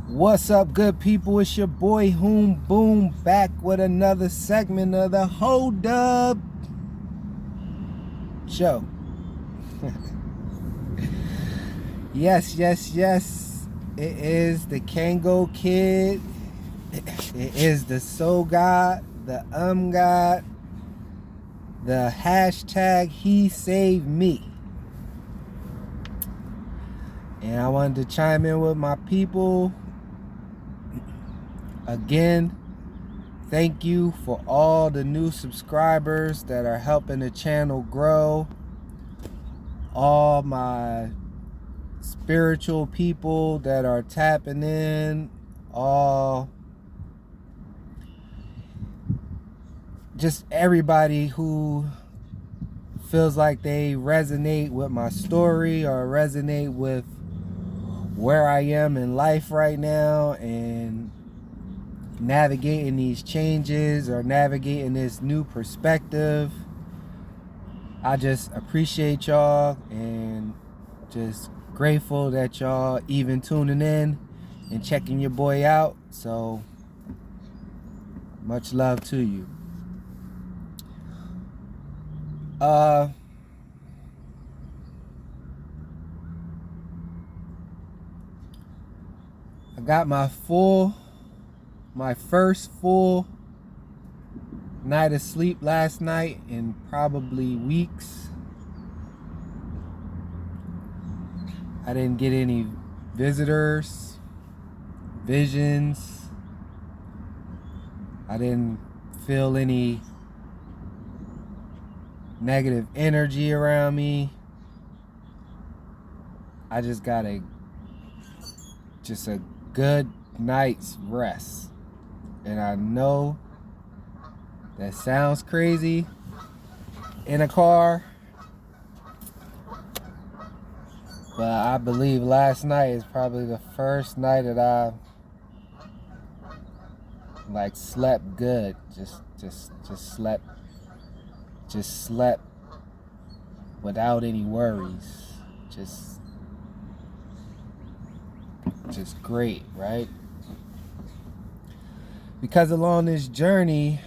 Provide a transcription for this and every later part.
What's up, good people? It's your boy Hoom Boom back with another segment of the Hold Up Show. Yes. It is the Kango Kid. It is the Soul God, the God, the hashtag He Saved Me. And I wanted to chime in with my people. Again, thank you for all the new subscribers that are helping the channel grow. All my spiritual people that are tapping in. All just everybody who feels like they resonate with my story or resonate with where I am in life right now and navigating these changes or navigating this new perspective. I just appreciate y'all and just grateful that y'all even tuning in and checking your boy out. So much love to you. I got my first full night of sleep last night in probably weeks. I didn't get any visitors, visions. I didn't feel any negative energy around me. I just got a good night's rest. And I know that sounds crazy in a car, but I believe last night is probably the first night that I slept good. Just slept without any worries. Just great, right? Because along this journey,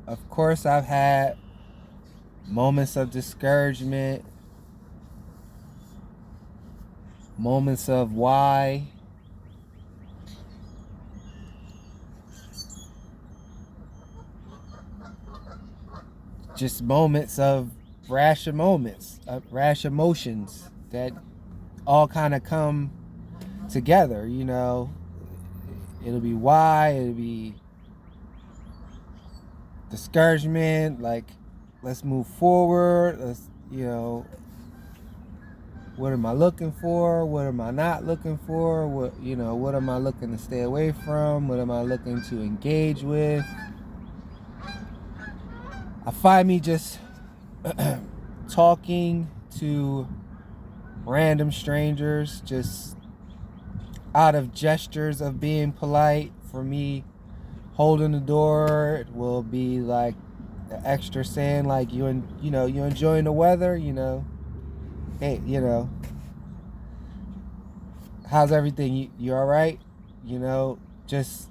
of course, I've had moments of discouragement, moments of why, just moments of rash emotions that all kind of come together, you know. It'll be why, it'll be discouragement, like, let's move forward, let's, you know, what am I looking for, what am I not looking for, what am I looking to stay away from, what am I looking to engage with. I find me just talking to random strangers, just out of gestures of being polite. For me, holding the door will be like an extra saying, like, you enjoying the weather, hey, how's everything, you all right, just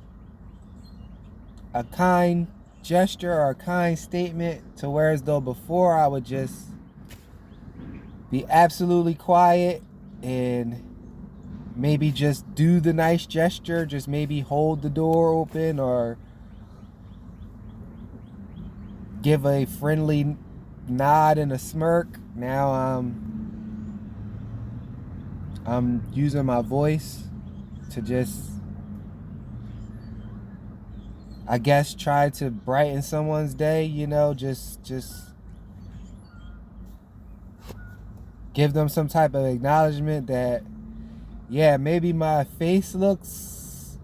a kind gesture or a kind statement, to where as though before I would just be absolutely quiet and maybe just do the nice gesture, just maybe hold the door open or give a friendly nod and a smirk. Now I'm using my voice to just, I guess, try to brighten someone's day, just give them some type of acknowledgement that, yeah, maybe my face looks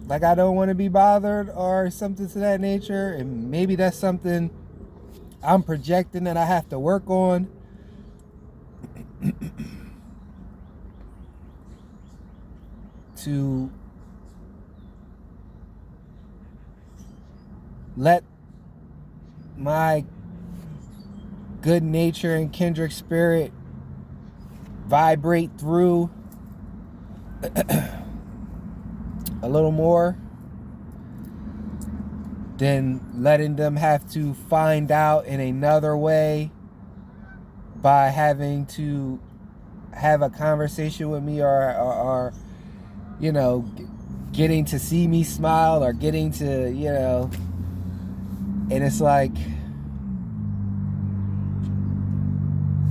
like I don't want to be bothered or something to that nature, and maybe that's something I'm projecting that I have to work on. To let my good nature and kindred spirit vibrate through a little more than letting them have to find out in another way by having to have a conversation with me, or you know, getting to see me smile, or getting to, you know, and it's like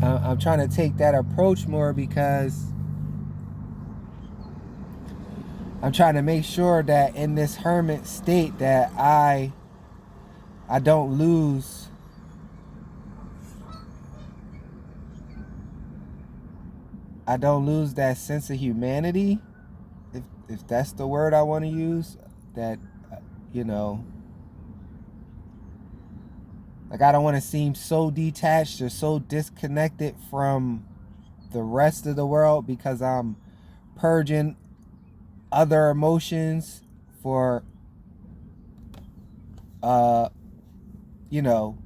I'm trying to take that approach more, because I'm trying to make sure that in this hermit state that I don't lose that sense of humanity, if that's the word I want to use. That, you know, like, I don't want to seem so detached or so disconnected from the rest of the world because I'm purging other emotions for you know,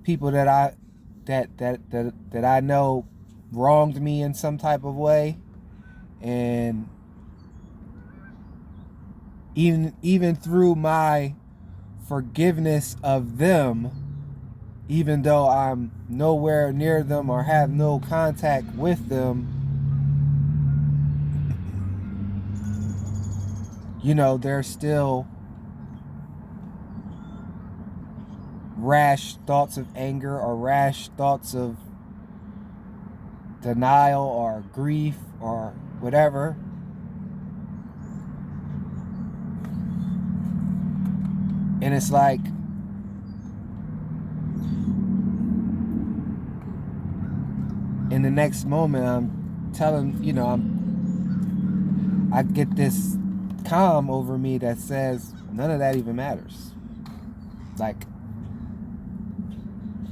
people that I know wronged me in some type of way. And even through my forgiveness of them, even though I'm nowhere near them or have no contact with them, you know, there's still rash thoughts of anger, or rash thoughts of denial or grief or whatever. And it's like, in the next moment, I'm telling, you know, I get this calm over me that says none of that even matters. Like,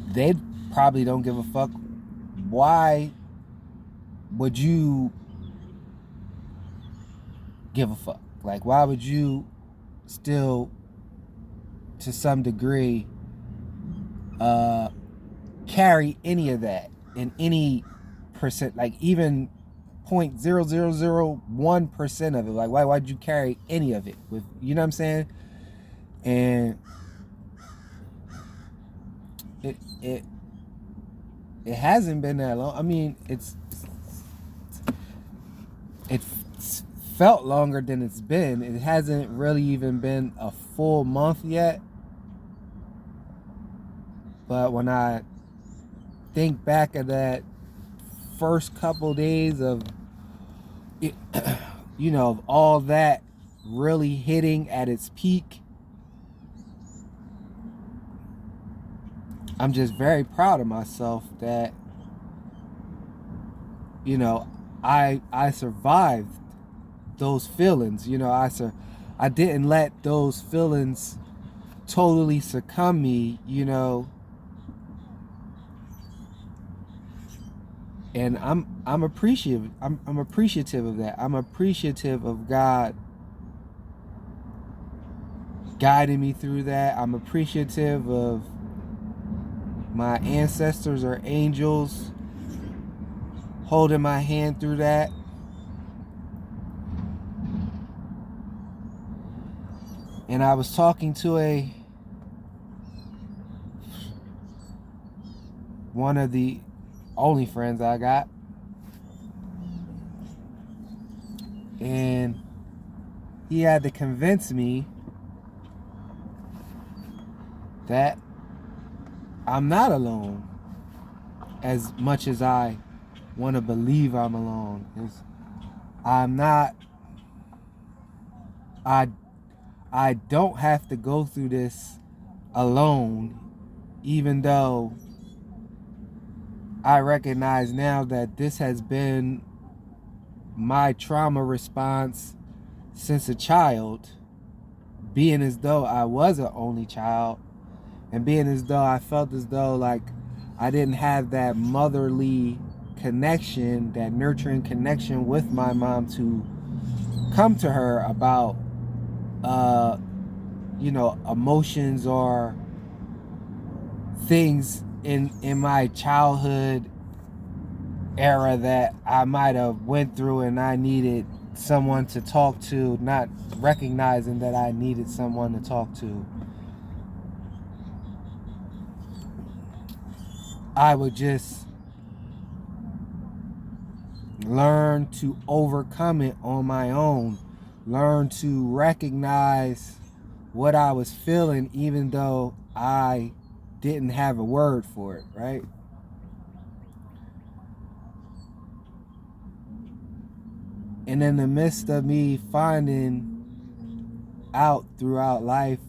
they probably don't give a fuck. Why would you give a fuck? Like, why would you still, to some degree, carry any of that in any percent, like even 0.0001% of it? Like, why'd you carry any of it with, you know what I'm saying? And it hasn't been that long. I mean, it felt longer than it's been. It hasn't really even been a full month yet. But when I think back of that first couple days of it, you know, of all that really hitting at its peak, I'm just very proud of myself that, you know, I survived those feelings. You know, I didn't let those feelings totally succumb me, you know. And I'm appreciative. I'm appreciative of that. I'm appreciative of God guiding me through that. I'm appreciative of my ancestors or angels holding my hand through that. And I was talking to one of the only friends I got, and he had to convince me that I'm not alone, as much as I want to believe I'm alone. I'm not. I don't have to go through this alone, even though I recognize now that this has been my trauma response since a child, being as though I was an only child, and being as though I felt as though like I didn't have that motherly connection, that nurturing connection with my mom to come to her about you know, emotions or things in my childhood era that I might have went through and I needed someone to talk to, not recognizing that I needed someone to talk to, I would just learn to overcome it on my own, learn to recognize what I was feeling even though I didn't have a word for it, right? And in the midst of me finding out throughout life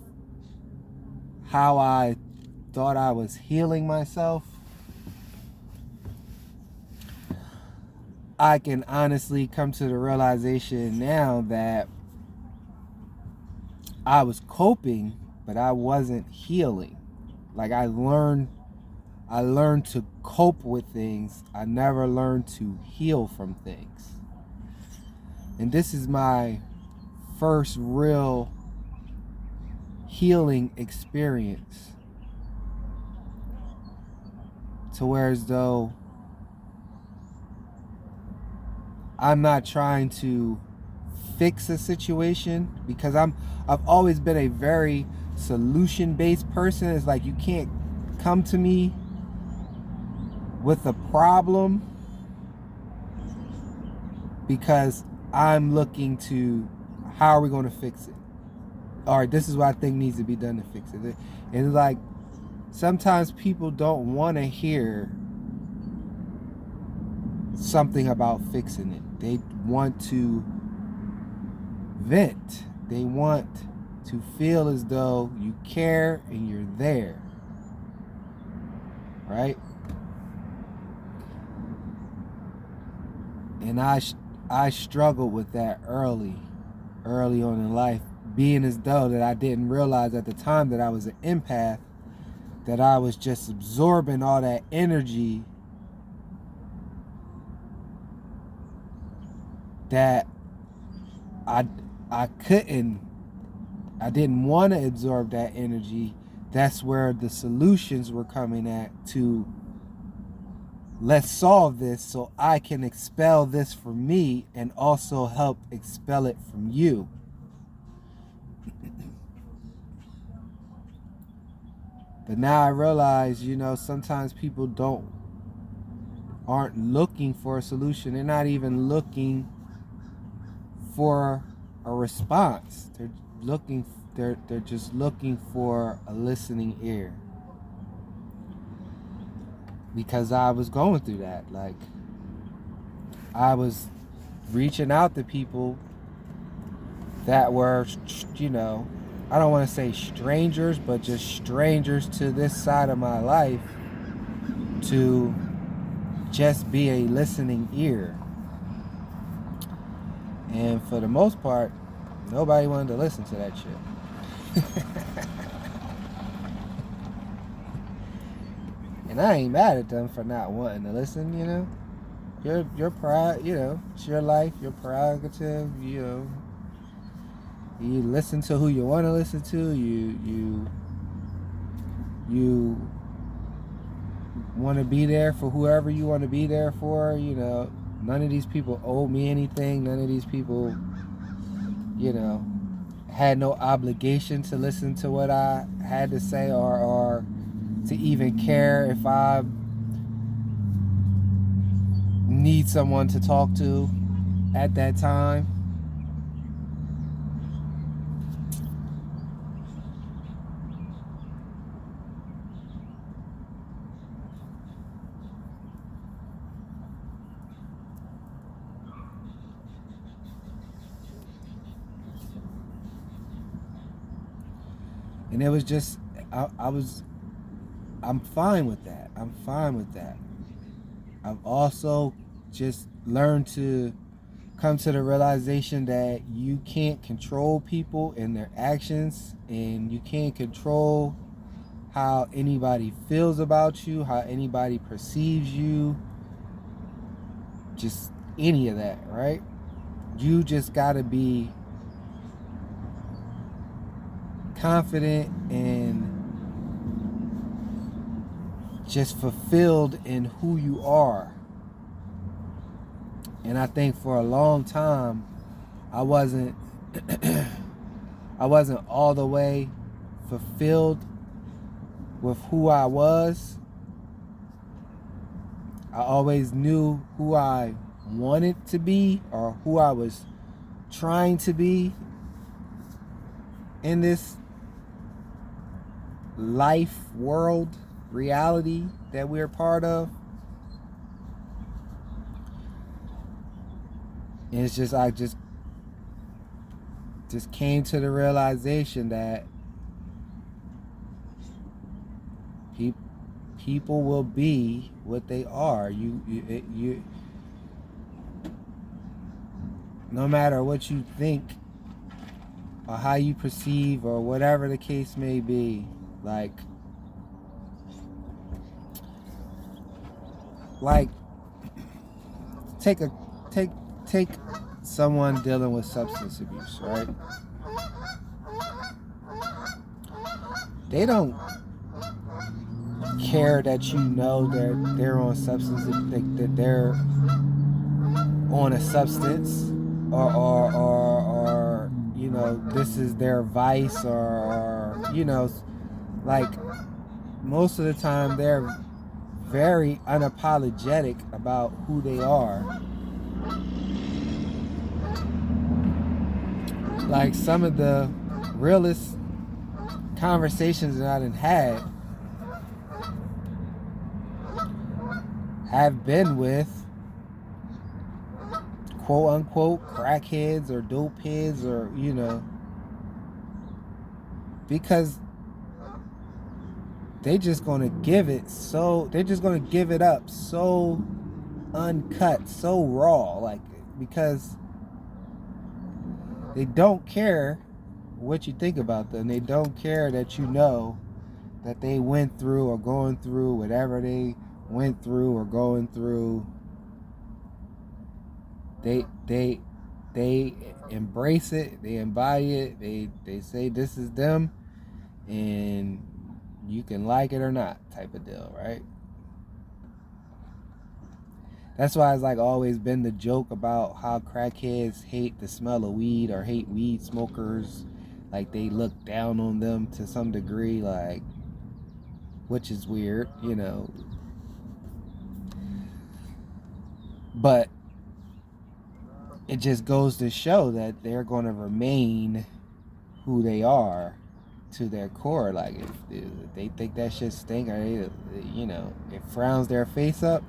how I thought I was healing myself, I can honestly come to the realization now that I was coping, but I wasn't healing. Like I learned to cope with things. I never learned to heal from things. And this is my first real healing experience. To where as though I'm not trying to fix a situation, because I've always been a very solution-based person. It's like you can't come to me with a problem because I'm looking to how are we going to fix it? All right, this is what I think needs to be done to fix it. And it's like sometimes people don't want to hear something about fixing it. They want to vent. They want to feel as though you care and you're there. Right? And I struggled with that early on in life, being as though that I didn't realize at the time that I was an empath, that I was just absorbing all that energy that I didn't want to absorb that energy. That's where the solutions were coming at, to let's solve this so I can expel this from me and also help expel it from you. But now I realize, sometimes people aren't looking for a solution. They're not even looking for a response. They're just looking for a listening ear. Because I was going through that. Like, I was reaching out to people that were, I don't want to say strangers, but just strangers to this side of my life, to just be a listening ear. And for the most part, nobody wanted to listen to that shit. And I ain't mad at them for not wanting to listen, Your pride, it's your life, your prerogative, You listen to who you want to listen to. You want to be there for whoever you want to be there for. None of these people owe me anything. None of these people, had no obligation to listen to what I had to say, or to even care if I need someone to talk to at that time. And it was just, I'm fine with that. I've also just learned to come to the realization that you can't control people and their actions, and you can't control how anybody feels about you, how anybody perceives you, just any of that, right? You just gotta be confident and just fulfilled in who you are. And I think for a long time I wasn't I wasn't all the way fulfilled with who I was. I always knew who I wanted to be or who I was trying to be in this life, world, reality that we're part of. And it's just, I just came to the realization that people will be what they are. You no matter what you think or how you perceive or whatever the case may be, like take someone dealing with substance abuse, right? They don't care that you know they're on substance, that they're on a substance, or you know, this is their vice, or you know, like most of the time they're very unapologetic about who they are. Like some of the realest conversations that I've had have been with quote unquote crackheads or dope heads, or you know, because they're just gonna give it up so uncut, so raw, like, because they don't care what you think about them. They don't care that you know that they went through or going through whatever they went through or going through. They embrace it, they embody it, they say this is them, and you can like it or not, type of deal, right? That's why it's like always been the joke about how crackheads hate the smell of weed or hate weed smokers. Like they look down on them to some degree, like, which is weird, you know. But it just goes to show that they're going to remain who they are to their core. Like if they think that shit stink, or you know, it frowns their face up,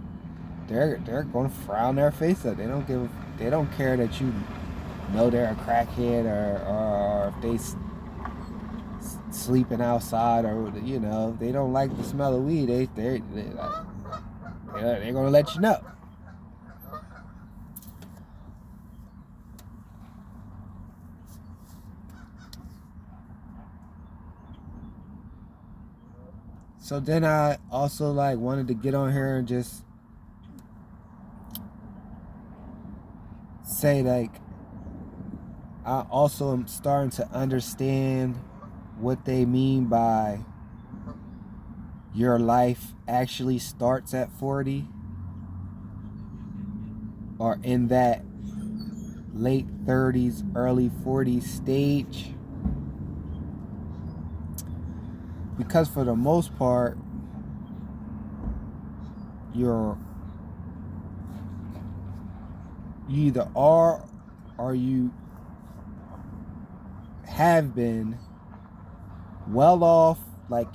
they're going to frown their face up. They don't care that you know they're a crackhead, or if they sleeping outside, or you know, they don't like the smell of weed. They're going to let you know. So then I also like wanted to get on here and just say, like, I also am starting to understand what they mean by your life actually starts at 40, or in that late 30s, early 40s stage. Because for the most part, you either are, or you have been well off, like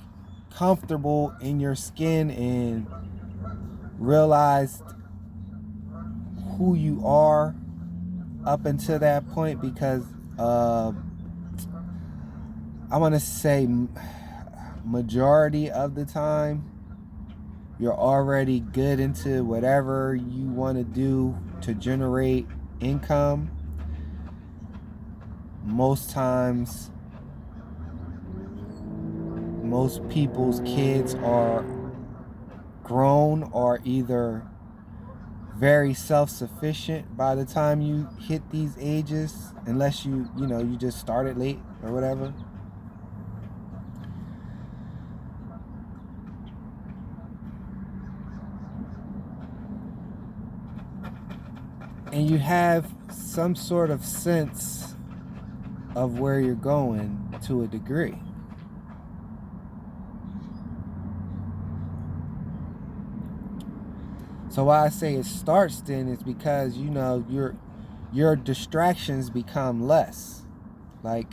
comfortable in your skin, and realized who you are up until that point, because I want to say majority of the time you're already good into whatever you want to do to generate income. Most times, most people's kids are grown or either very self-sufficient by the time you hit these ages, unless you just started late or whatever. and you have some sort of sense of where you're going to a degree. So why I say it starts then is because, you know, your distractions become less. Like,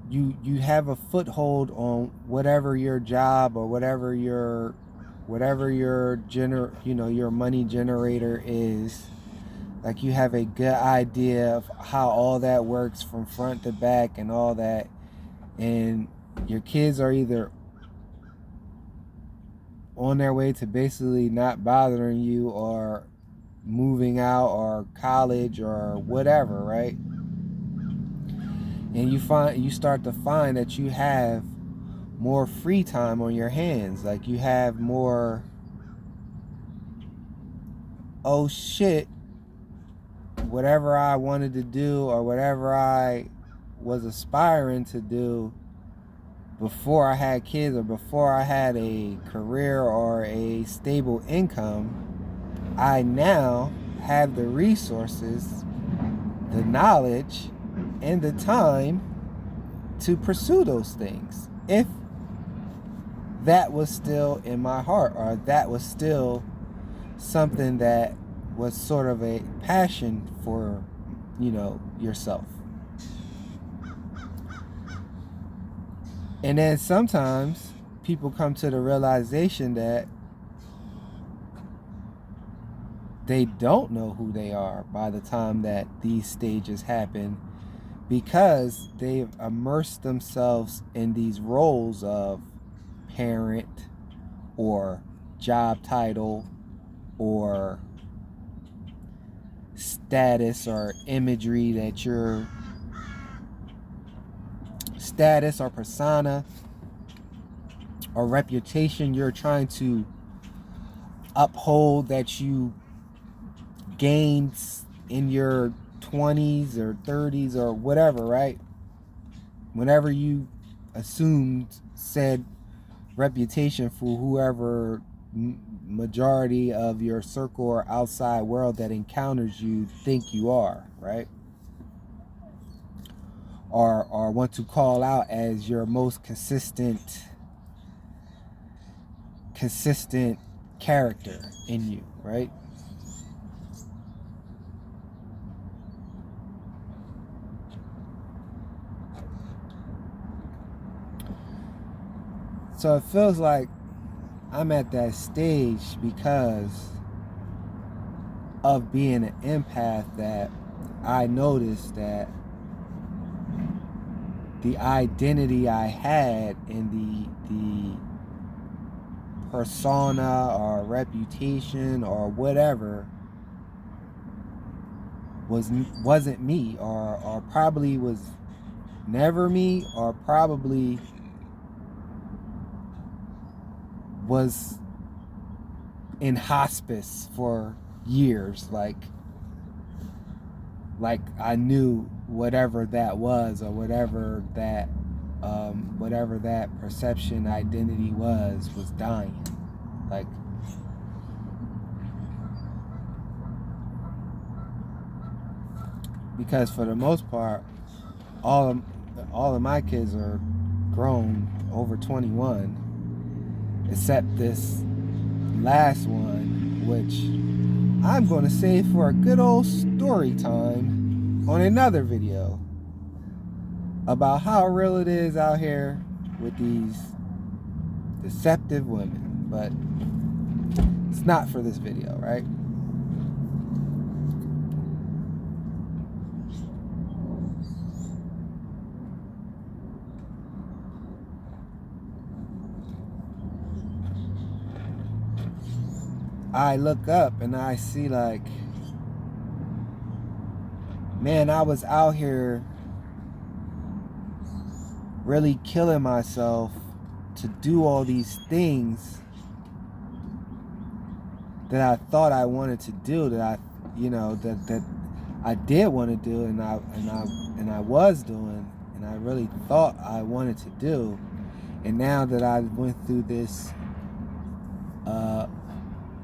you have a foothold on whatever your job or whatever your your money generator is. Like, you have a good idea of how all that works from front to back and all that. And your kids are either on their way to basically not bothering you, or moving out, or college, or whatever, right? And you start to find that you have more free time on your hands. Like, you have more, oh shit, whatever I wanted to do or whatever I was aspiring to do before I had kids or before I had a career or a stable income, I now have the resources, the knowledge, and the time to pursue those things. If that was still in my heart, or that was still something that was sort of a passion for, you know, yourself. And then sometimes people come to the realization that they don't know who they are by the time that these stages happen, because they've immersed themselves in these roles of parent or job title or status or imagery that you're status or persona or reputation you're trying to uphold, that you gained in your 20s or 30s or whatever, right? Whenever you assumed said reputation for whoever majority of your circle or outside world that encounters you think you are, right? Or want to call out as your most consistent character in you, right? So it feels like I'm at that stage because of being an empath, that I noticed that the identity I had in the persona or reputation or whatever wasn't me, or probably was never me, or probably was in hospice for years. Like I knew whatever that was, or whatever that perception identity was dying. Like, because for the most part, all of my kids are grown, over 21, except this last one, which I'm going to save for a good old story time on another video about how real it is out here with these deceptive women. But it's not for this video, right? I look up and I see, like, man, I was out here really killing myself to do all these things that I thought I wanted to do, that I did want to do, and I was doing, and I really thought I wanted to do. And now that I went through this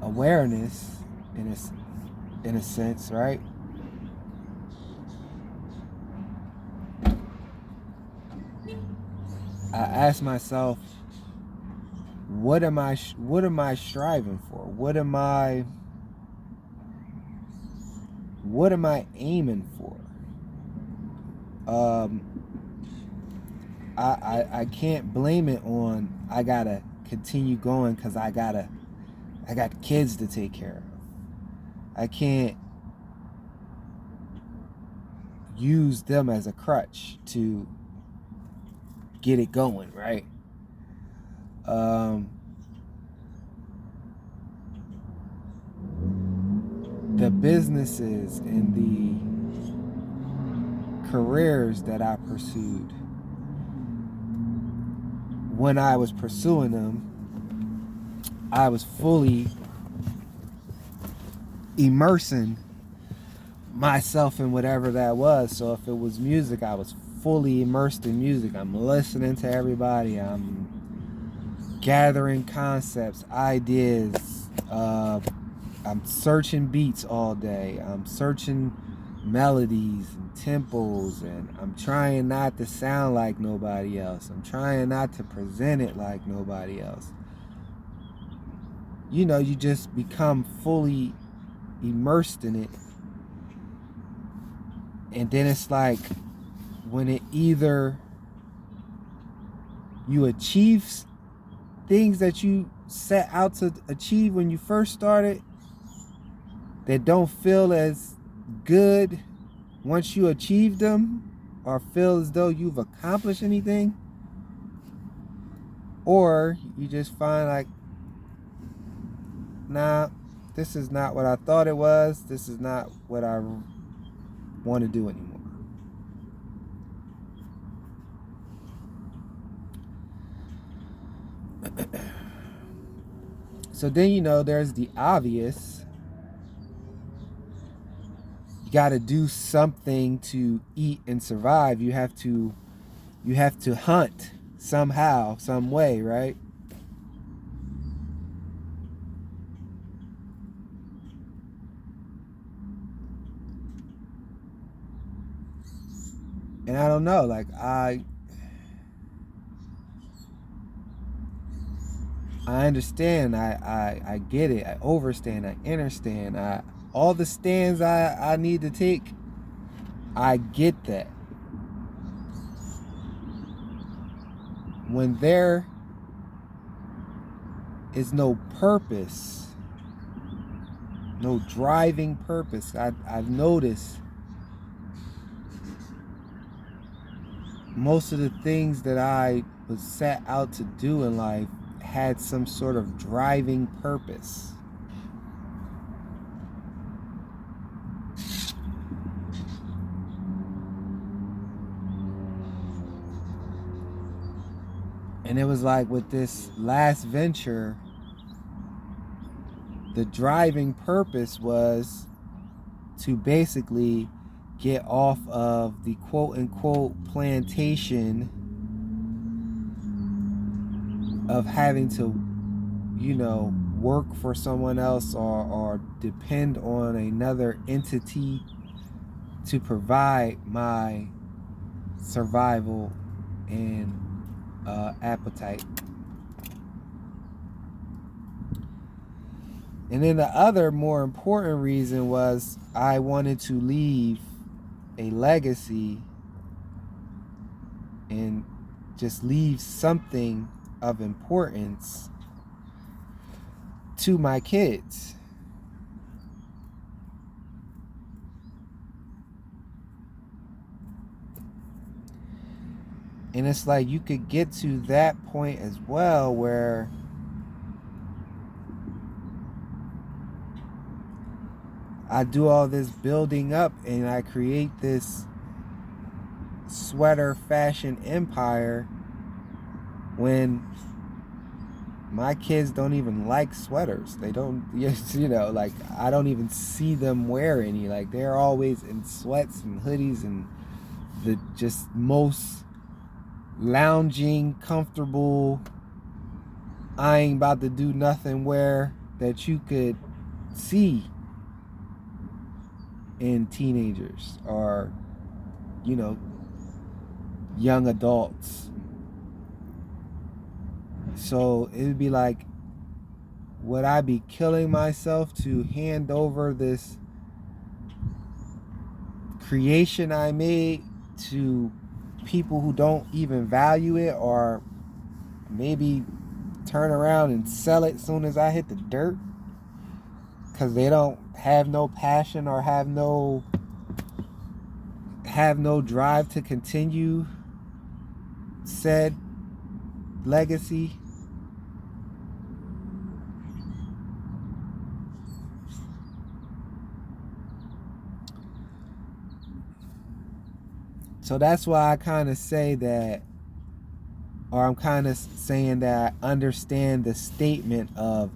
awareness in a sense, right? I ask myself, what am I striving for? What am I aiming for? I can't blame it on I gotta continue going because I got kids to take care of. I can't use them as a crutch to get it going, right? The businesses and the careers that I pursued, when I was pursuing them, I was fully immersing myself in whatever that was. So if it was music, I was fully immersed in music. I'm listening to everybody. I'm gathering concepts, ideas. I'm searching beats all day. I'm searching melodies and tempos, and I'm trying not to sound like nobody else. I'm trying not to present it like nobody else. You know, you just become fully immersed in it. And then it's like when it either you achieve things that you set out to achieve when you first started that don't feel as good once you achieve them, or feel as though you've accomplished anything, or you just find like, nah, this is not what I thought it was. This is not what I want to do anymore. So then, you know, there's the obvious. You got to do something to eat and survive. You have to hunt somehow, some way, right? And I don't know, like I understand, I get it, I overstand, I understand, all the stands I need to take, I get that. When there is no purpose, no driving purpose, I've noticed most of the things that I was set out to do in life had some sort of driving purpose. And it was like with this last venture, the driving purpose was to basically get off of the quote-unquote plantation of having to, you know, work for someone else or depend on another entity to provide my survival and appetite. And then the other more important reason was I wanted to leave a legacy and just leave something of importance to my kids. And it's like you could get to that point as well where I do all this building up and I create this sweater fashion empire when my kids don't even like sweaters. They don't, you know, like I don't even see them wear any. Like they're always in sweats and hoodies and the just most lounging, comfortable, I ain't about to do nothing wear that you could see in teenagers or, young adults. So it would be like, would I be killing myself to hand over this creation I made to people who don't even value it, or maybe turn around and sell it as soon as I hit the dirt because they don't have no passion or have no drive to continue said legacy? So that's why I kind of say that, or I'm kind of saying that I understand the statement of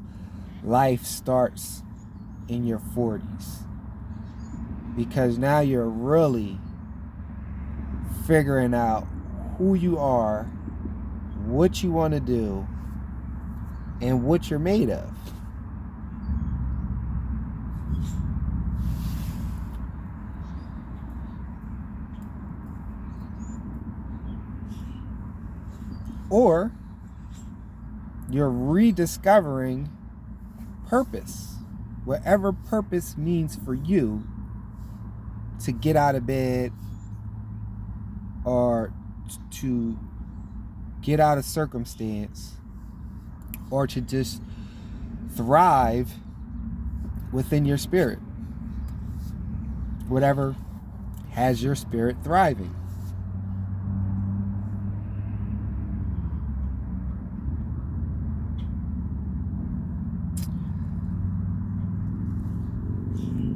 life starts in your 40s. Because now you're really figuring out who you are, what you want to do, and what you're made of. Or you're rediscovering purpose, whatever purpose means for you to get out of bed or to get out of circumstance or to just thrive within your spirit. Whatever has your spirit thriving.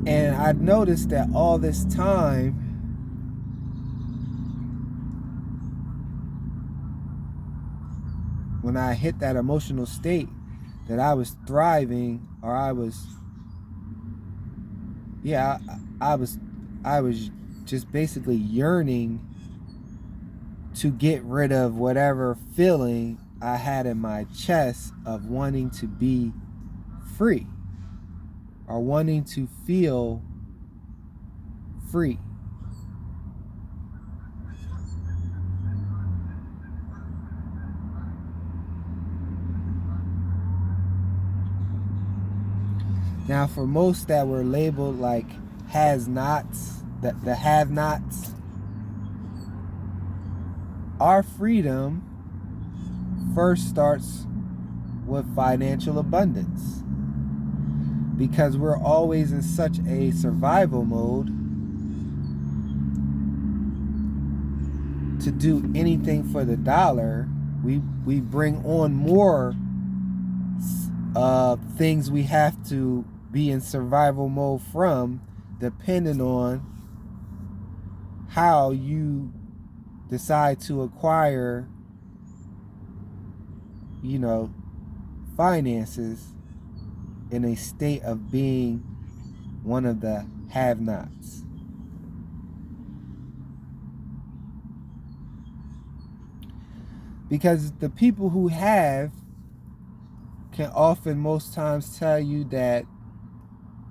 And I've noticed that all this time, when I hit that emotional state, that I was thriving, or I was just basically yearning to get rid of whatever feeling I had in my chest of wanting to be free or wanting to feel free. Now, for most that were labeled like has-nots, the have-nots, our freedom first starts with financial abundance, because we're always in such a survival mode to do anything for the dollar. We bring on more things we have to be in survival mode from, depending on how you decide to acquire, finances in a state of being one of the have-nots. Because the people who have can often, most times, tell you that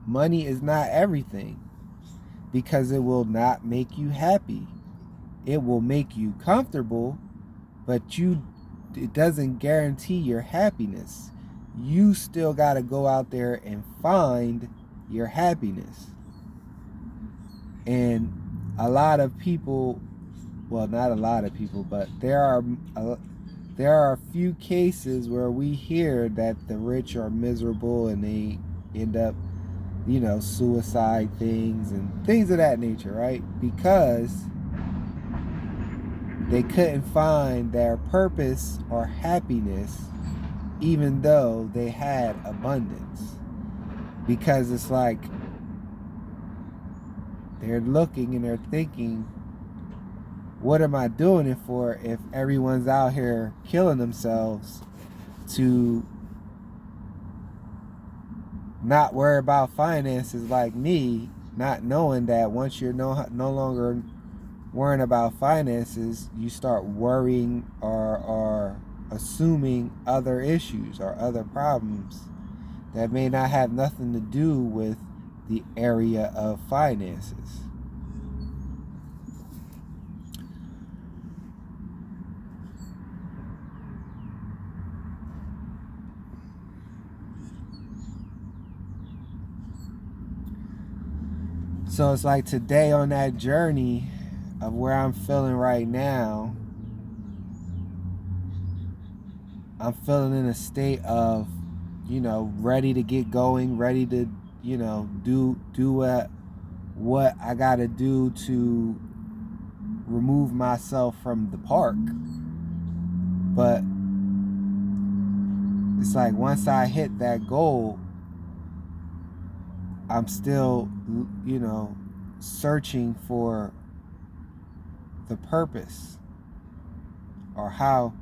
money is not everything, because it will not make you happy. It will make you comfortable, but it doesn't guarantee your happiness. You still got to go out there and find your happiness. And a lot of people, well, not a lot of people, but there are a few cases where we hear that the rich are miserable and they end up, suicide things and things of that nature, right? Because they couldn't find their purpose or happiness even though they had abundance. Because it's like they're looking and they're thinking, what am I doing it for if everyone's out here killing themselves to not worry about finances like me, not knowing that once you're no longer worrying about finances, you start worrying or assuming other issues or other problems that may not have nothing to do with the area of finances. So it's like today on that journey of where I'm feeling right now, I'm feeling in a state of, ready to get going, ready to, do what I gotta do to remove myself from the park. But it's like once I hit that goal, I'm still, searching for the purpose or how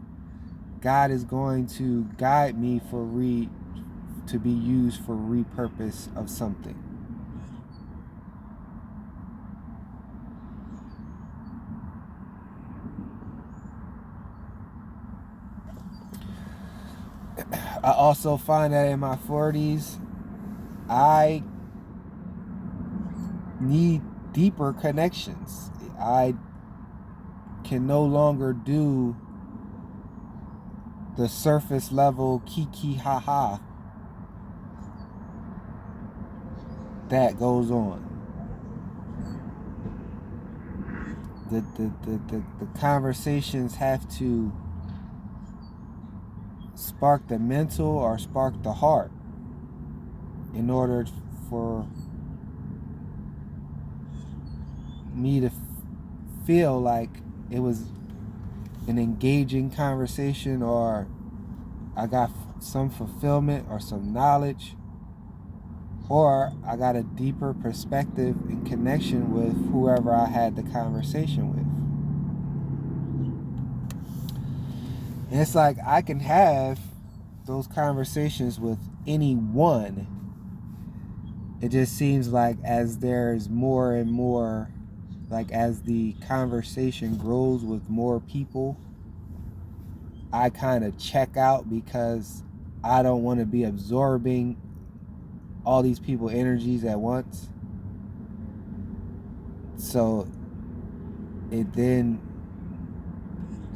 God is going to guide me to be used for repurpose of something. I also find that in my 40s, I need deeper connections. I can no longer do the surface level kiki ha that goes on. The conversations have to spark the mental or spark the heart in order for me to feel like it was an engaging conversation, or I got some fulfillment or some knowledge, or I got a deeper perspective and connection with whoever I had the conversation with. And it's like I can have those conversations with anyone. It just seems like as there's more and more, like as the conversation grows with more people, I kind of check out because I don't want to be absorbing all these people's energies at once. So it then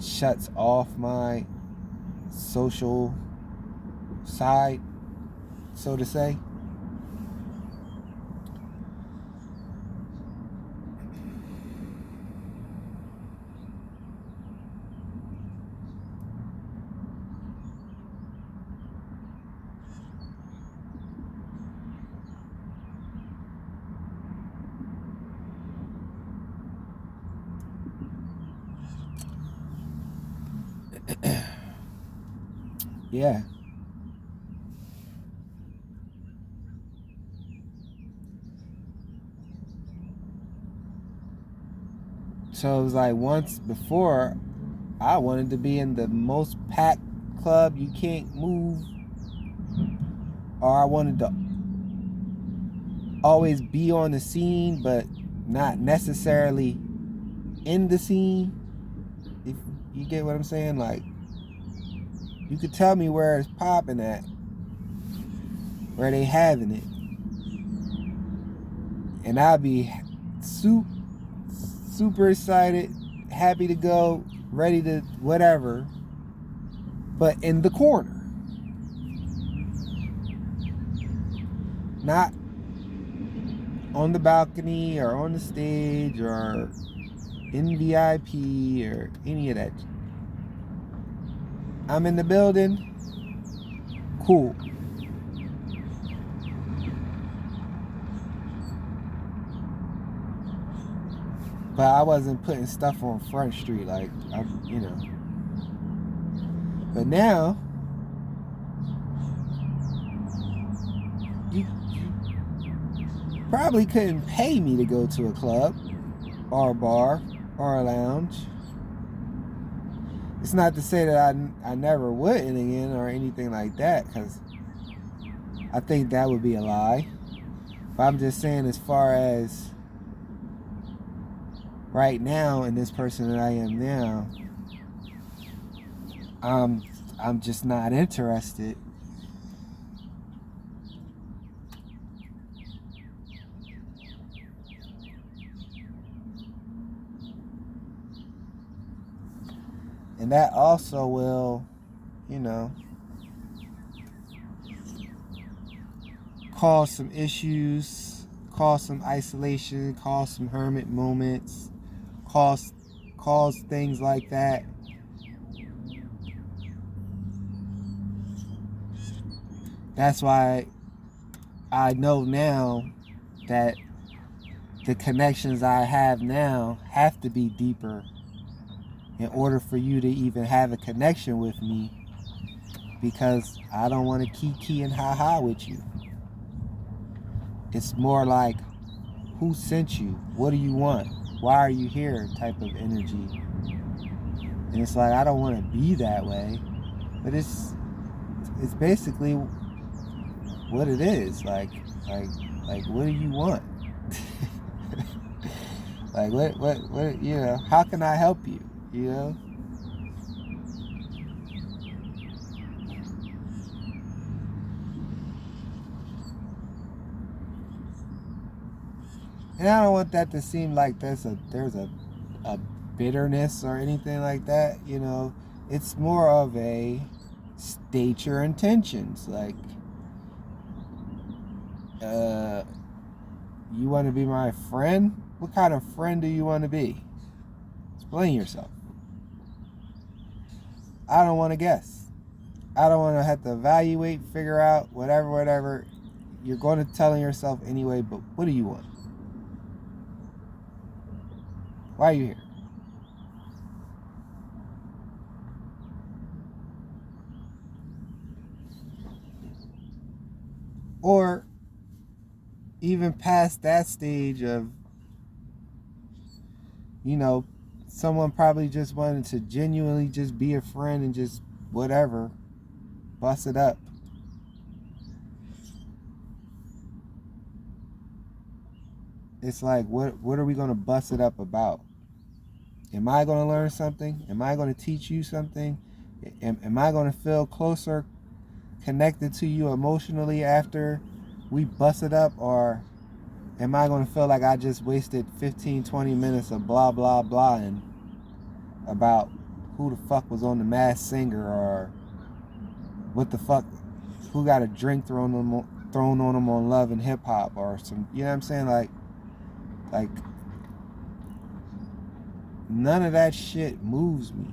shuts off my social side, so to say. Yeah. So it was like once before, I wanted to be in the most packed club you can't move, or I wanted to always be on the scene but not necessarily in the scene. If you get what I'm saying, like you could tell me where it's popping at, where they having it, and I'd be super excited, happy to go, ready to whatever, but in the corner, not on the balcony or on the stage or in VIP or any of that. I'm in the building, cool. But I wasn't putting stuff on Front Street, like, But now, you probably couldn't pay me to go to a club or a bar or a lounge. It's not to say that I never would again or anything like that, because I think that would be a lie. But I'm just saying, as far as right now and this person that I am now, I'm just not interested And that also will, you know, cause some issues, cause some isolation, cause some hermit moments, cause things like that. That's why I know now that the connections I have now have to be deeper in order for you to even have a connection with me, because I don't want to kiki and ha-ha with you. It's more like, who sent you? What do you want? Why are you here? Type of energy. And it's like, I don't want to be that way, but it's basically what it is. Like what do you want? Like what, you know, how can I help you? You know? And I don't want that to seem like there's a bitterness or anything like that, you know. It's more of a state your intentions. Like, you want to be my friend? What kind of friend do you want to be? Explain yourself. I don't want to guess. I don't want to have to evaluate, figure out, whatever. You're going to telling yourself anyway, but what do you want? Why are you here? Or even past that stage of, you know, someone probably just wanted to genuinely just be a friend and just whatever, bust it up. It's like, what are we going to bust it up about? Am I going to learn something? Am I going to teach you something? Am I going to feel closer connected to you emotionally after we bust it up? Or am I going to feel like I just wasted 15-20 minutes of blah blah blah and about who the fuck was on The Masked Singer, or what the fuck, who got a drink thrown on them on Love and Hip Hop, or some, you know what I'm saying? Like none of that shit moves me.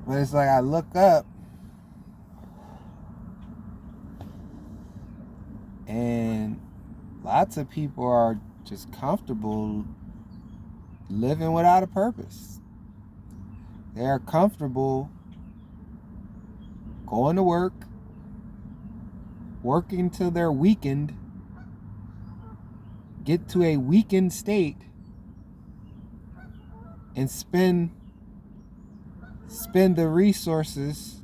But it's like I look up and lots of people are just comfortable living without a purpose. They're comfortable going to work, working till they're weakened, get to a weakened state, and spend the resources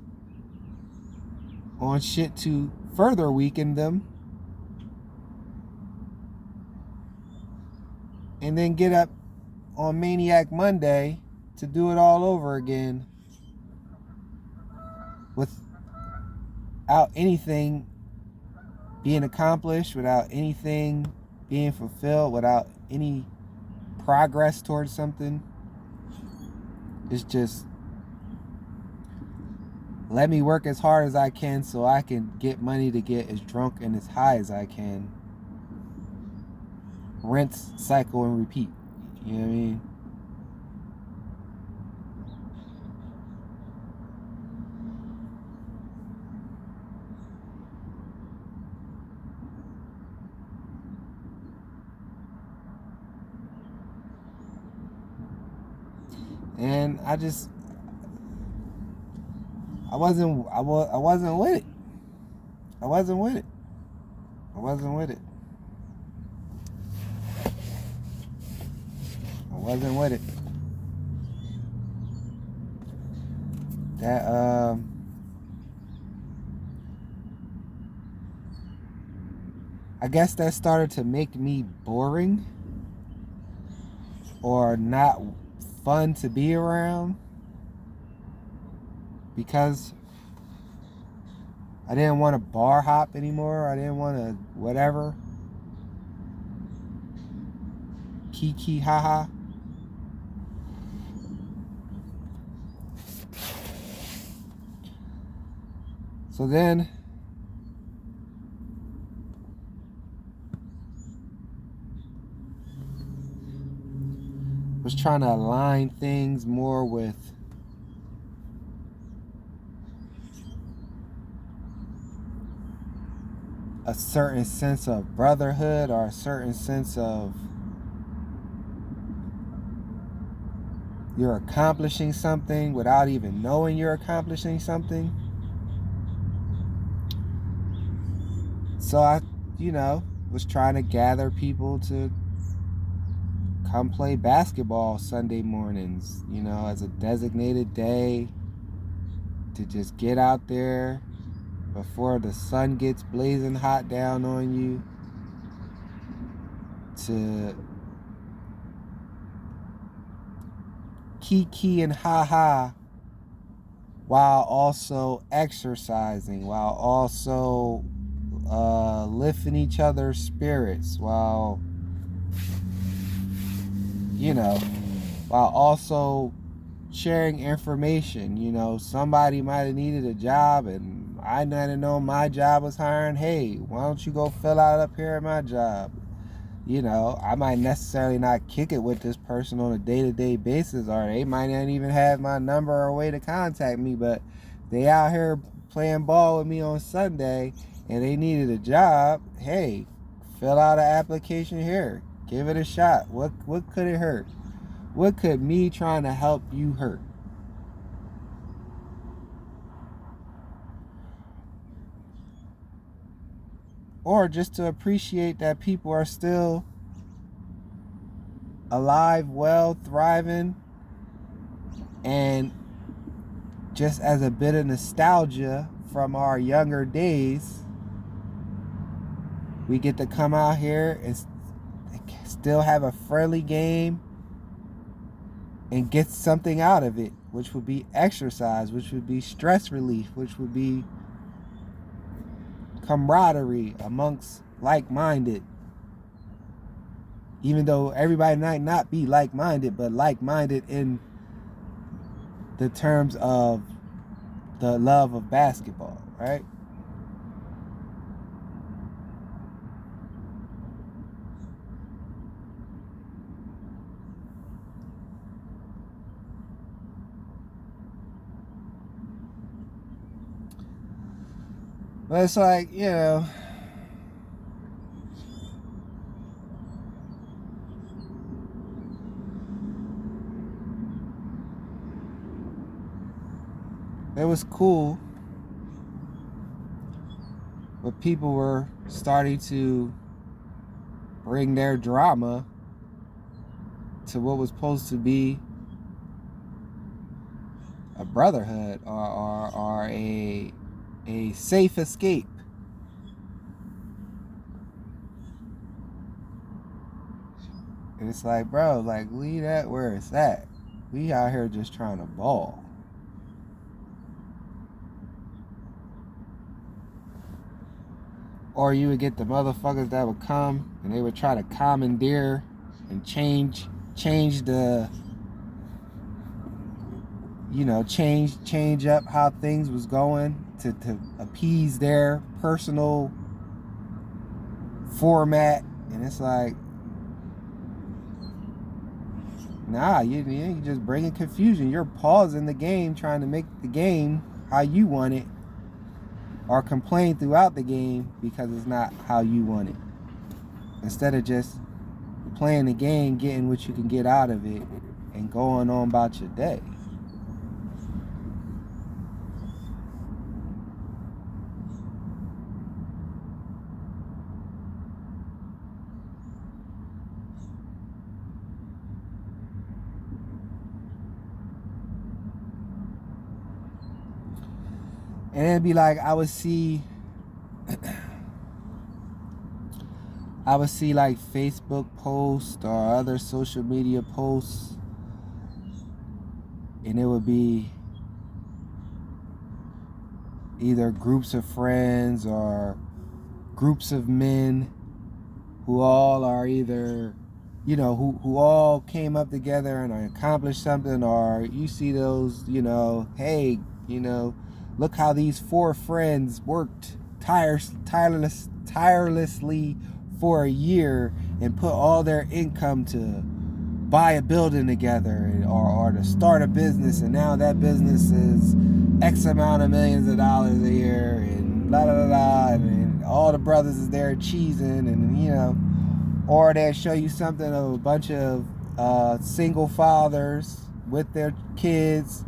on shit to further weaken them, and then get up on Maniac Monday to do it all over again without anything being accomplished, without anything being fulfilled, without any progress towards something. It's just, let me work as hard as I can so I can get money to get as drunk and as high as I can. Rinse, cycle, and repeat. You know what I mean? And I wasn't with it. I wasn't with it. I wasn't with it. I wasn't with it. That I guess that started to make me boring, or not fun to be around because I didn't want to bar hop anymore. I didn't want to whatever. Kiki haha. So then was trying to align things more with a certain sense of brotherhood or a certain sense of you're accomplishing something without even knowing you're accomplishing something. So I, was trying to gather people to come play basketball Sunday mornings, as a designated day to just get out there before the sun gets blazing hot down on you, to kiki and ha-ha while also exercising, while also lifting each other's spirits, while also sharing information. Somebody might have needed a job and I didn't know my job was hiring. Hey, why don't you go fill out up here at my job? I might necessarily not kick it with this person on a day-to-day basis, or they might not even have my number or a way to contact me, but they out here playing ball with me on Sunday and they needed a job. Hey, fill out an application here. Give it a shot. What could it hurt? What could me trying to help you hurt? Or just to appreciate that people are still alive, well, thriving, and just as a bit of nostalgia from our younger days, we get to come out here and still have a friendly game and get something out of it, which would be exercise, which would be stress relief, which would be camaraderie amongst like-minded. Even though everybody might not be like-minded, but like-minded in the terms of the love of basketball, right? But it's like, it was cool, but people were starting to bring their drama to what was supposed to be a brotherhood or a safe escape. And it's like, bro, leave that where it's at. We out here just trying to ball. Or you would get the motherfuckers that would come and they would try to commandeer and change the change up how things was going to appease their personal format. And it's like, nah, you're just bringing confusion. You're pausing the game, trying to make the game how you want it, or complain throughout the game because it's not how you want it. Instead of just playing the game, getting what you can get out of it, and going on about your day. And it'd be like I would see like Facebook posts or other social media posts and it would be either groups of friends or groups of men who all are either, who all came up together and accomplished something, or you see those, hey, look how these four friends worked tirelessly for a year and put all their income to buy a building together, or to start a business, and now that business is X amount of millions of dollars a year, and blah blah blah, and all the brothers is there cheesing, and or they show you something of a bunch of single fathers with their kids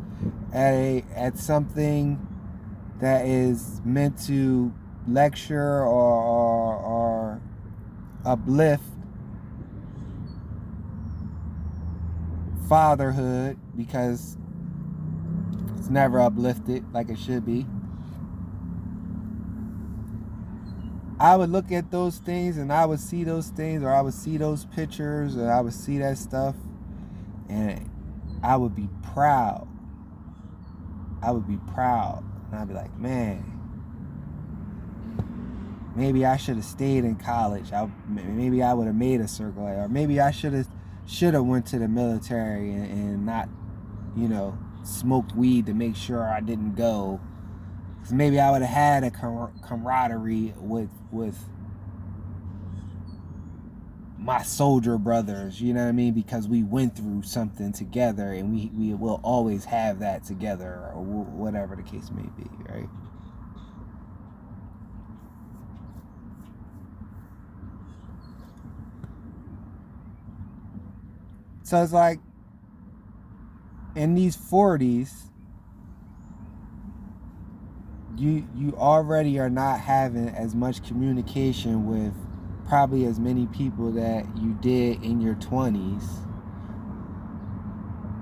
at something that is meant to lecture or uplift fatherhood, because it's never uplifted like it should be. I would look at those things, and I would see those things, or I would see those pictures, and I would see that stuff, and I would be proud. I would be proud. And I'd be like, man, maybe I should have stayed in college. Maybe I would have made a circle, or maybe I should have went to the military and not, smoked weed to make sure I didn't go. Because maybe I would have had a camaraderie with my soldier brothers, you know what I mean? Because we went through something together, and we will always have that together, or whatever the case may be, right? So it's like, in these 40s, you already are not having as much communication with probably as many people that you did in your 20s.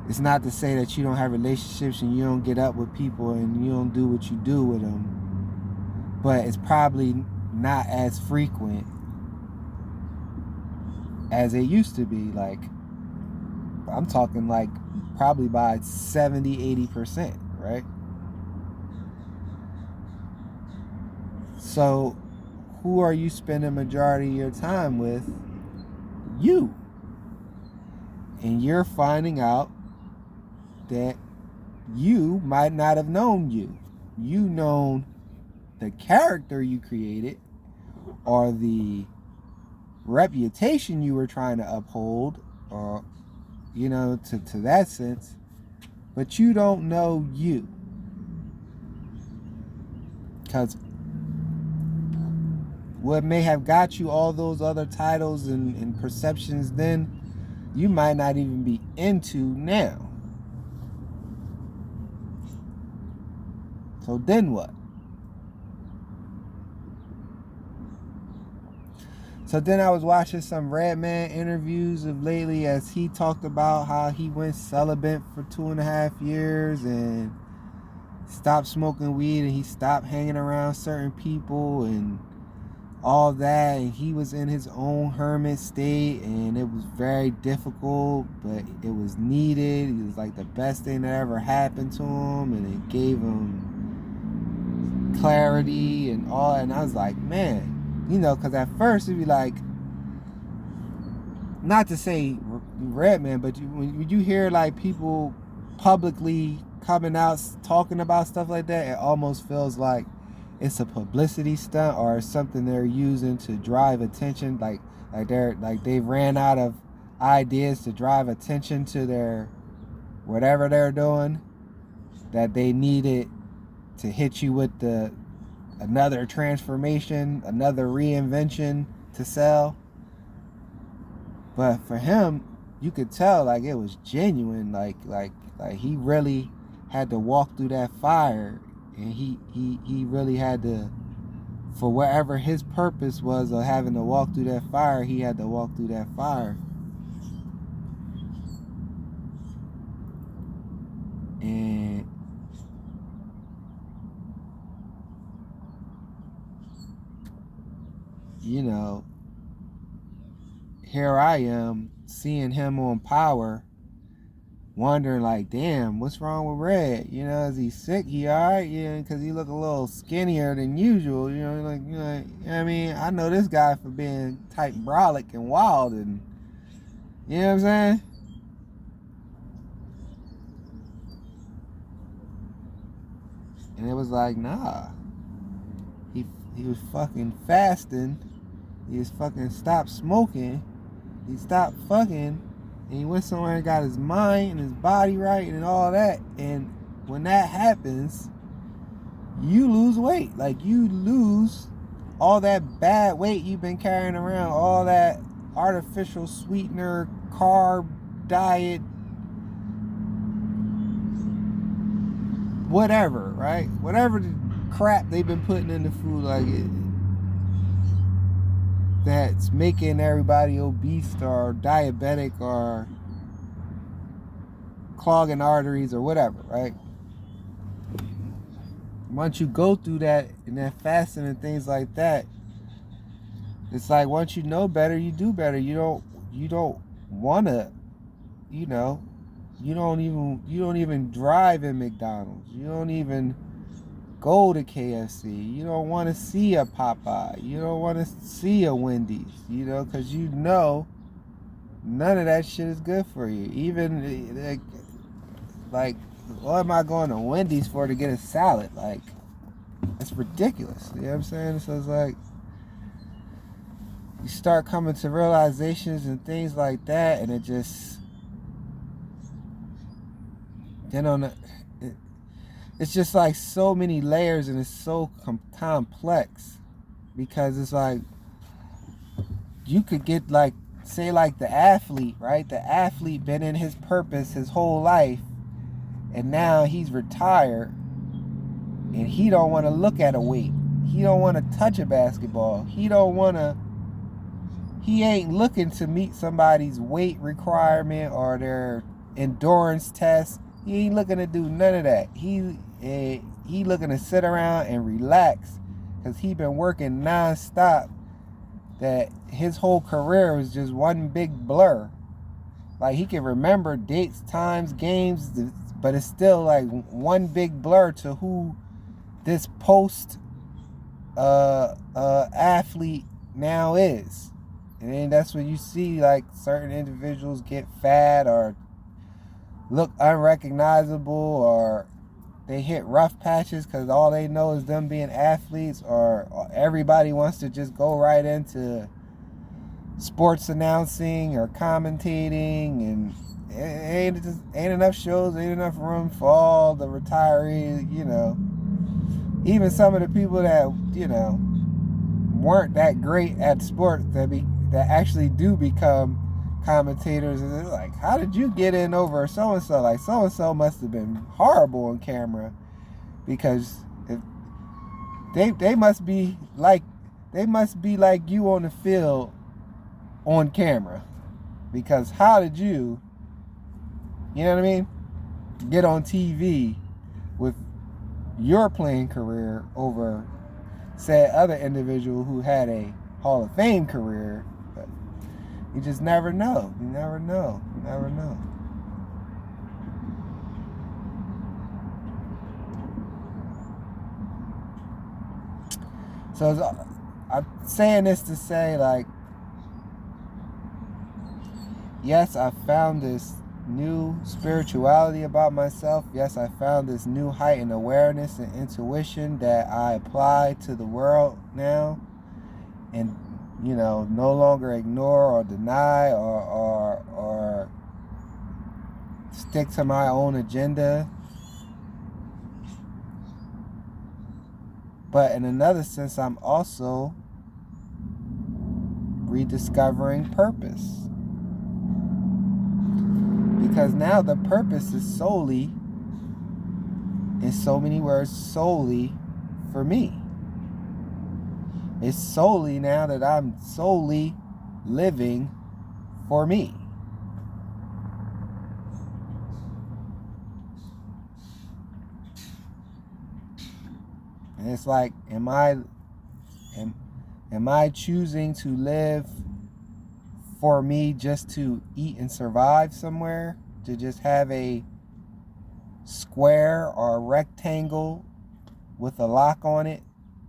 It's not to say that you don't have relationships and you don't get up with people and you don't do what you do with them, but it's probably not as frequent as it used to be. Like, I'm talking like probably by 70-80%, right? So who are you spending majority of your time with? You. And you're finding out that you might not have known you. You known the character you created, or the reputation you were trying to uphold, or to that sense, but you don't know you. Because what may have got you all those other titles and perceptions then, you might not even be into now. So then what? So then I was watching some Redman interviews of lately, as he talked about how he went celibate for 2.5 years and stopped smoking weed, and he stopped hanging around certain people and all that, and he was in his own hermit state, and it was very difficult, but it was needed. It was like the best thing that ever happened to him, and it gave him clarity and all. And I was like, man, because at first it'd be like, not to say Redman, but when you hear like people publicly coming out talking about stuff like that, it almost feels like it's a publicity stunt, or something they're using to drive attention, like they ran out of ideas to drive attention to their whatever they're doing, that they needed to hit you with another transformation, another reinvention to sell. But for him, you could tell like it was genuine, like he really had to walk through that fire. And he really had to, for whatever his purpose was of having to walk through that fire, he had to walk through that fire. And here I am seeing him on Power, wondering like, damn, what's wrong with Red? You know, is he sick? He alright? Yeah, because he look a little skinnier than usual. You know what I mean? I know this guy for being type brolic and wild, and you know what I'm saying? And it was like, nah. He was fucking fasting. He was fucking stopped smoking. He stopped fucking. And he went somewhere and got his mind and his body right and all that. And when that happens, you lose weight. Like, you lose all that bad weight you've been carrying around, all that artificial sweetener, carb diet, whatever, right? Whatever the crap they've been putting in the food, like that's making everybody obese or diabetic or clogging arteries or whatever, right? Once you go through that and that fasting and things like that, it's like once you know better, you do better. You don't wanna, you know, you don't even drive in McDonald's. You don't even go to KFC. You don't want to see a Popeye. You don't want to see a Wendy's, you know, because you know none of that shit is good for you. Even like what am I going to Wendy's for to get a salad? Like, it's ridiculous. You know what I'm saying? So it's like you start coming to realizations and things like that, and it just it's just like so many layers, and it's so complex, because it's like you could get like, say like the athlete, right? The athlete been in his purpose his whole life, and now he's retired, and he don't want to look at a weight. He don't want to touch a basketball. He ain't looking to meet somebody's weight requirement or their endurance test. He ain't looking to do none of that. He looking to sit around and relax, because he been working non-stop, that his whole career was just one big blur. Like, he can remember dates, times, games, but it's still like one big blur to who this post athlete now is. And then that's when you see like certain individuals get fat or look unrecognizable, or they hit rough patches because all they know is them being athletes, or everybody wants to just go right into sports announcing or commentating, and ain't enough shows, ain't enough room for all the retirees, you know. Even some of the people that, you know, weren't that great at sports that actually do become commentators, and they're like, how did you get in over so and so? Like, so and so must have been horrible on camera, because if they must be like you on the field on camera, because how did you know what I mean, get on TV with your playing career over said other individual who had a Hall of Fame career? But you just never know. You never know. You never know. So I'm saying this to say, like, yes, I found this new spirituality about myself. Yes, I found this new heightened awareness and intuition that I apply to the world now, and, you know, no longer ignore or deny or stick to my own agenda. But in another sense, I'm also rediscovering purpose. Because now the purpose is solely, in so many words, solely for me. It's solely now that I'm solely living for me. And it's like, am I choosing to live for me just to eat and survive somewhere? to just have a square or a rectangle with a lock on it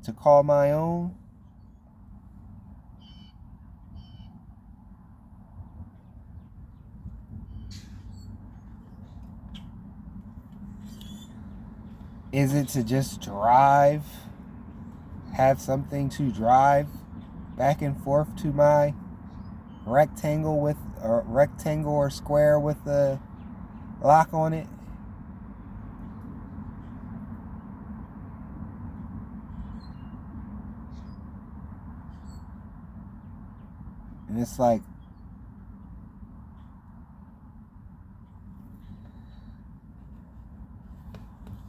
to call my own? Is it to just drive, have something to drive back and forth to my rectangle or square with the lock on it? And it's like,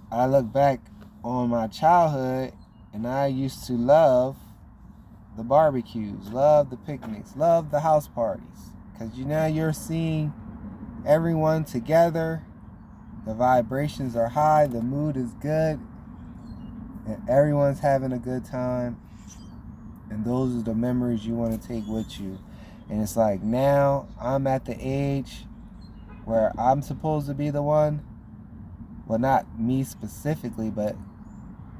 I look back on my childhood and I used to love the barbecues, love the picnics, love the house parties. Because you're seeing everyone together, the vibrations are high, the mood is good, and everyone's having a good time. And those are the memories you want to take with you. And it's like, now I'm at the age where I'm supposed to be the one, well, not me specifically, but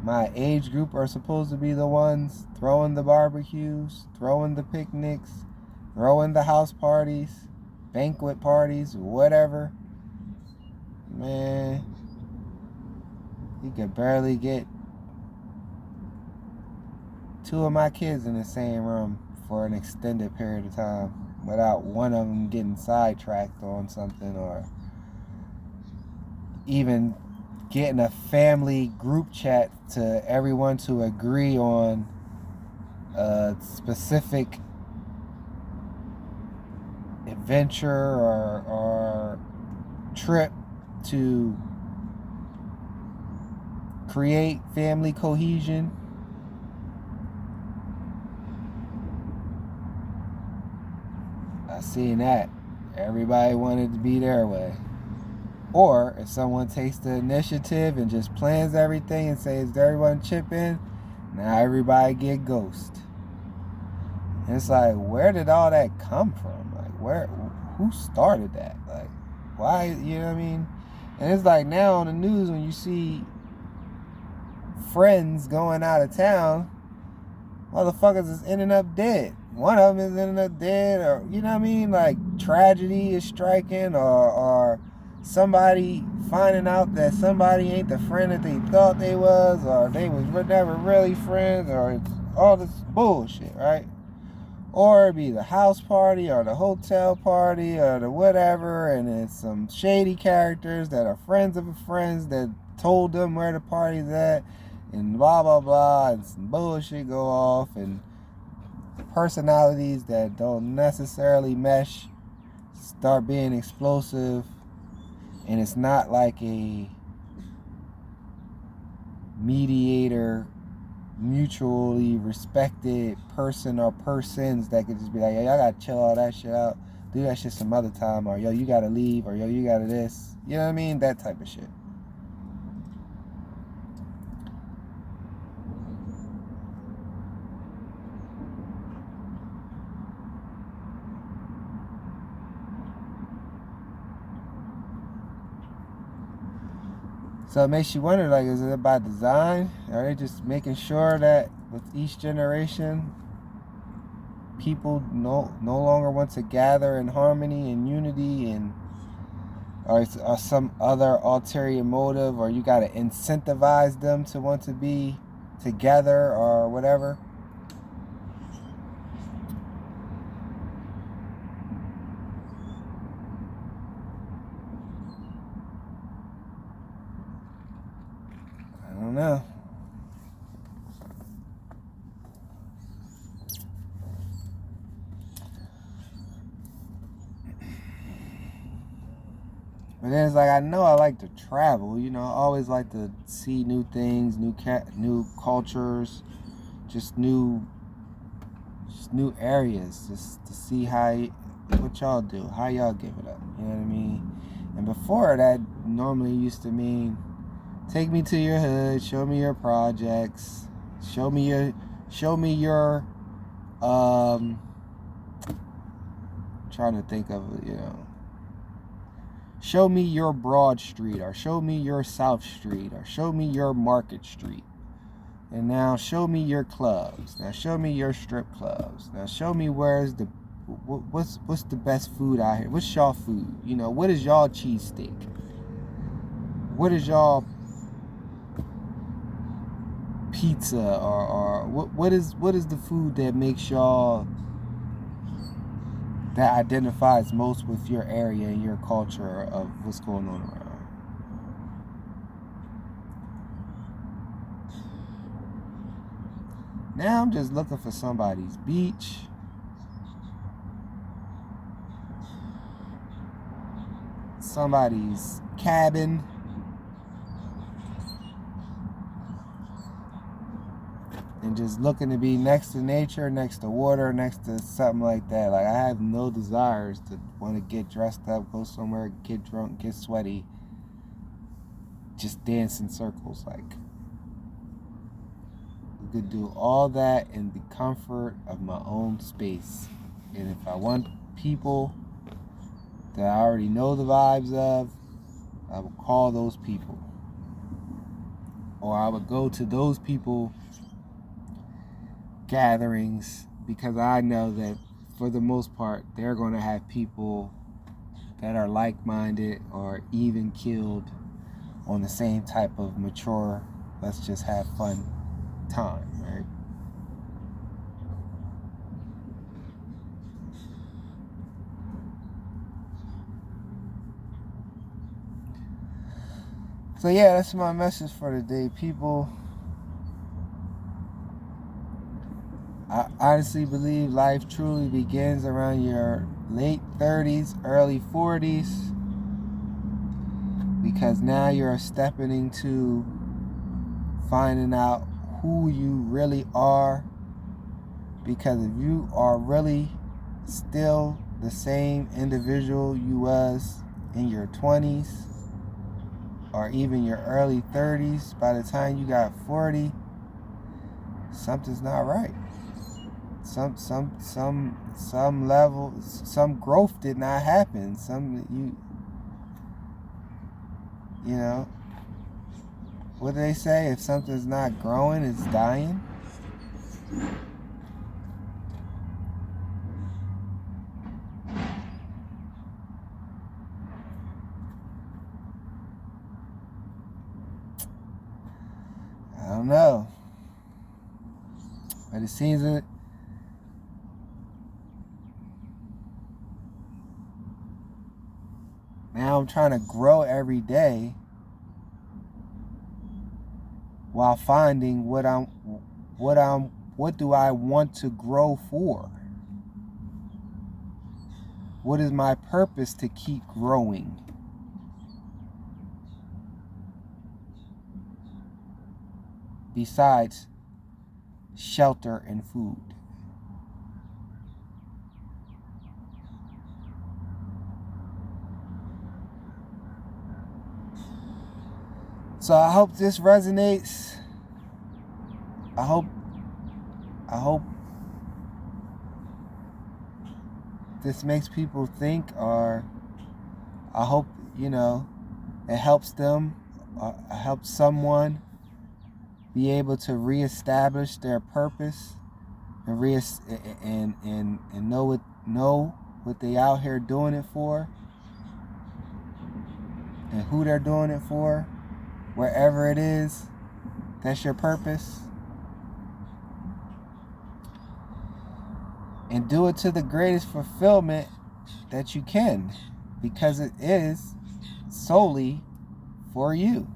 my age group are supposed to be the ones throwing the barbecues, throwing the picnics, throwing the house parties, banquet parties, whatever. Man, you could barely get 2 of my kids in the same room for an extended period of time without one of them getting sidetracked on something, or even getting a family group chat to everyone to agree on a specific adventure or trip to create family cohesion. I seen that. Everybody wanted to be their way. Or if someone takes the initiative and just plans everything and says, "Does everyone chip in?" Now everybody get ghost. And it's like, where did all that come from? Like, who started that? Like, why, you know what I mean? And it's like, now on the news, when you see friends going out of town, motherfuckers is ending up dead. One of them is ending up dead, or, you know what I mean? Like, tragedy is striking, or somebody finding out that somebody ain't the friend that they thought they was, or they was never really friends, or it's all this bullshit, right? Or it be the house party, or the hotel party, or the whatever, and it's some shady characters that are friends of friends that told them where the party's at, and blah blah blah, and some bullshit go off, and personalities that don't necessarily mesh start being explosive. And it's not like a mediator, mutually respected person or persons that could just be like, "Yo, y'all gotta chill all that shit out, do that shit some other time," or "Yo, you gotta leave," or "Yo, you gotta this," you know what I mean? That type of shit. So it makes you wonder, like, is it by design? Are they just making sure that with each generation, people no longer want to gather in harmony and unity, and or some other ulterior motive, or you got to incentivize them to want to be together or whatever? I don't know. But then it's like, I know I like to travel, I always like to see new things, new cultures, just new areas, just to see what y'all do, how y'all give it up, you know what I mean? And before that normally used to mean, take me to your hood, show me your projects, show me your trying to think of it, Show me your Broad Street, or show me your South Street, or show me your Market Street. And now show me your clubs. Now show me your strip clubs. Now show me what's the best food out here. What's y'all food? You know, what is y'all cheesesteak? What is y'all pizza, or what is the food that makes y'all, that identifies most with your area and your culture of what's going on around? Now I'm just looking for somebody's beach, somebody's cabin, and just looking to be next to nature, next to water, next to something like that. Like, I have no desires to want to get dressed up, go somewhere, get drunk, get sweaty, just dance in circles. Like, you could do all that in the comfort of my own space. And if I want people that I already know the vibes of, I will call those people. Or I would go to those people gatherings, because I know that for the most part they're going to have people that are like-minded or even keeled on the same type of mature, let's just have fun time, right? So yeah, that's my message for today, people. I honestly believe life truly begins around your late 30s, early 40s, because now you're stepping into finding out who you really are. Because if you are really still the same individual you was in your 20s or even your early 30s, by the time you got 40, something's not right. Some level, some growth did not happen. You know, what do they say? If something's not growing, it's dying. I don't know, but it seems that now I'm trying to grow every day while finding what do I want to grow for? What is my purpose to keep growing? Besides shelter and food. So I hope this resonates. I hope this makes people think, or I hope, it helps them, or helps someone be able to reestablish their purpose and know what they out here doing it for, and who they're doing it for, wherever it is. That's your purpose. And do it to the greatest fulfillment that you can, because it is solely for you.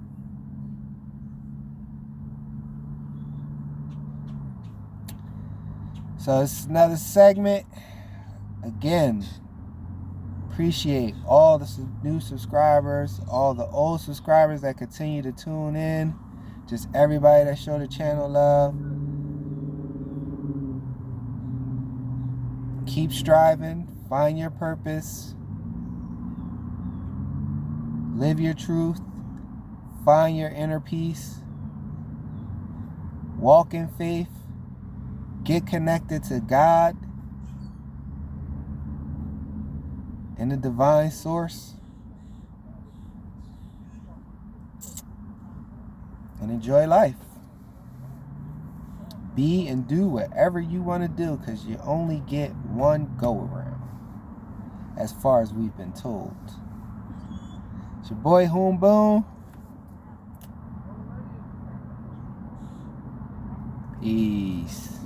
So it's another segment. Again, appreciate all the new subscribers, all the old subscribers that continue to tune in, just everybody that showed the channel love. Keep striving, find your purpose, live your truth, find your inner peace, walk in faith, get connected to God and the divine source, and enjoy life. Be and do whatever you want to do, because you only get one go around, as far as we've been told. It's your boy Hoon Boom. Peace.